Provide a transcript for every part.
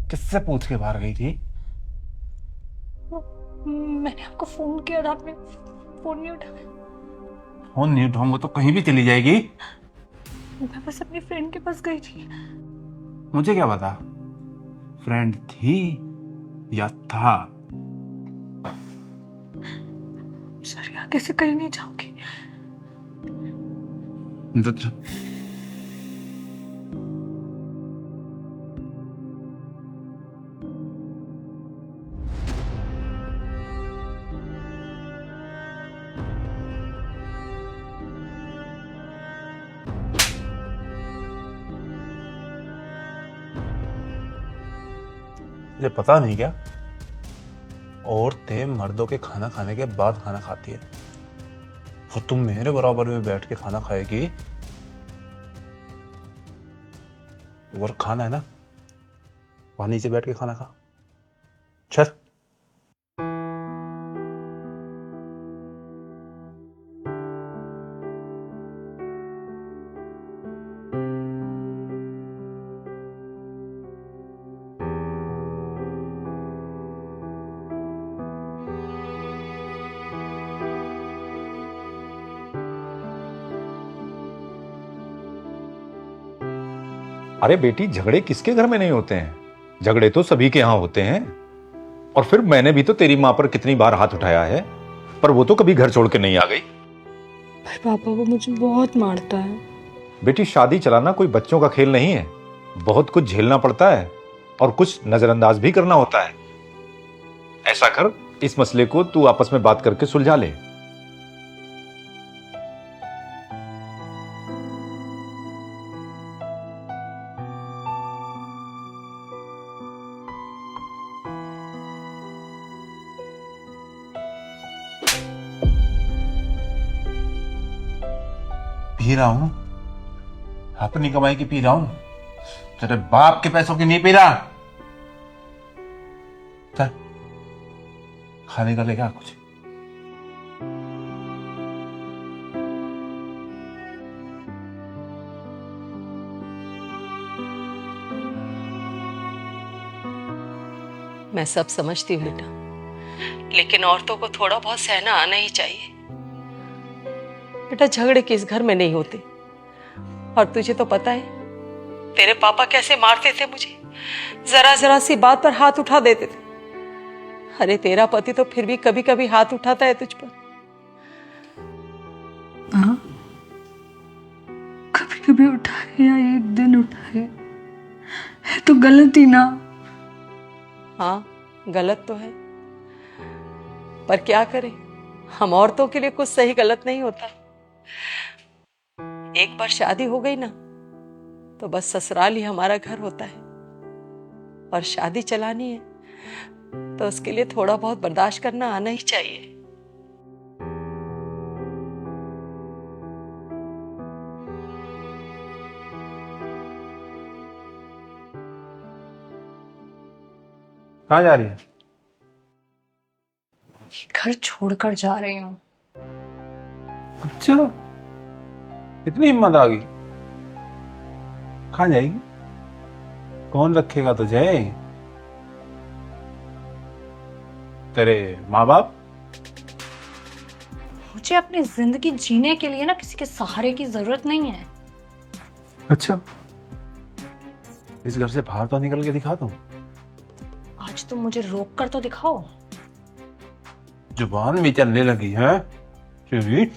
किससे पूछ के बाहर गई थी? मैंने आपको फोन किया था, आपने फोन नहीं उठाया। फोन नहीं उठाऊंगा तो कहीं भी चली जाएगी। मैं बस अपनी फ्रेंड के पास गई थी। मुझे क्या पता फ्रेंड थी या था। सर आगे से कहीं नहीं जाऊंगी। तो मुझे पता नहीं क्या औरतें मर्दों के खाना खाने के बाद खाना खाती है, और तुम मेरे बराबर में बैठ के खाना खाएगी। और खाना है ना, वहां नीचे बैठ के खाना खा। चल। अरे बेटी, झगड़े किसके घर में नहीं होते हैं? झगड़े तो सभी के यहां होते हैं। और फिर मैंने भी तो तेरी मां पर कितनी बार हाथ उठाया है, पर वो तो कभी घर छोड़ के नहीं आ गई। पर पापा वो मुझे बहुत मारता है। बेटी, शादी चलाना कोई बच्चों का खेल नहीं है। बहुत कुछ झेलना पड़ता है और कुछ नजरअंदाज भी करना होता है। ऐसा कर, इस मसले को तू आपस में बात करके सुलझा ले। पी रहा हूं, अपनी कमाई की पी रहा हूं, तेरे बाप के पैसों की नहीं पी रहा। चल खाने का लेगा कुछ। मैं सब समझती हूँ बेटा, लेकिन औरतों को थोड़ा बहुत सहना आना ही चाहिए। बेटा, झगड़े किस घर में नहीं होते। और तुझे तो पता है तेरे पापा कैसे मारते थे मुझे, जरा जरा सी बात पर हाथ उठा देते थे। अरे तेरा पति तो फिर भी कभी कभी हाथ उठाता है तुझ पर। हाँ, कभी कभी उठाए या एक दिन उठाए, है तो गलत ही ना। हाँ, गलत तो है, पर क्या करें, हम औरतों के लिए कुछ सही गलत नहीं होता। एक बार शादी हो गई ना तो बस ससुराल ही हमारा घर होता है। और शादी चलानी है तो उसके लिए थोड़ा बहुत बर्दाश्त करना आना ही चाहिए। कहाँ जा रही है? घर छोड़कर जा रही हूँ। अच्छा, इतनी हिम्मत आ गई? कहाँ जाएगी? कौन रखेगा तुझे? तेरे माँ बाप? मुझे अपनी जिंदगी जीने के लिए ना किसी के सहारे की जरूरत नहीं है। अच्छा, इस घर से बाहर तो निकल के दिखा दूं। आज तुम मुझे रोक कर तो दिखाओ। जुबान भी चलने लगी है चुरी।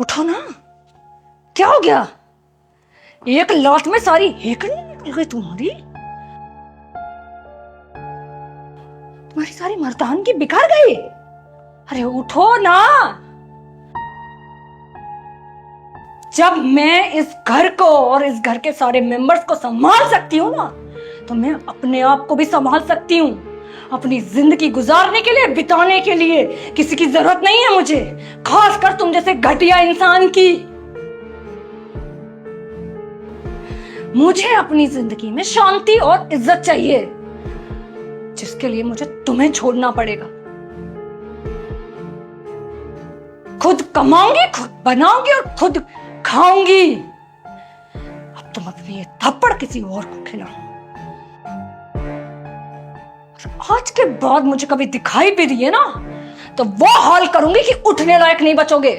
उठो ना, क्या हो गया? एक लात में सारी हेकड़ी निकल गई तुम्हारी। तुम्हारी सारी मर्दानगी बिखर गई। अरे उठो ना। जब मैं इस घर को और इस घर के सारे मेंबर्स को संभाल सकती हूँ ना, तो मैं अपने आप को भी संभाल सकती हूँ। अपनी जिंदगी गुजारने के लिए, बिताने के लिए किसी की जरूरत नहीं है मुझे, खासकर तुम जैसे घटिया इंसान की। मुझे अपनी जिंदगी में शांति और इज्जत चाहिए, जिसके लिए मुझे तुम्हें छोड़ना पड़ेगा। खुद कमाऊंगी, खुद बनाऊंगी और खुद खाऊंगी। अब तुम अपनी ये थप्पड़ किसी और को खिलाओ। आज के बाद मुझे कभी दिखाई भी दिए ना, तो वो हाल करूंगी कि उठने लायक नहीं बचोगे।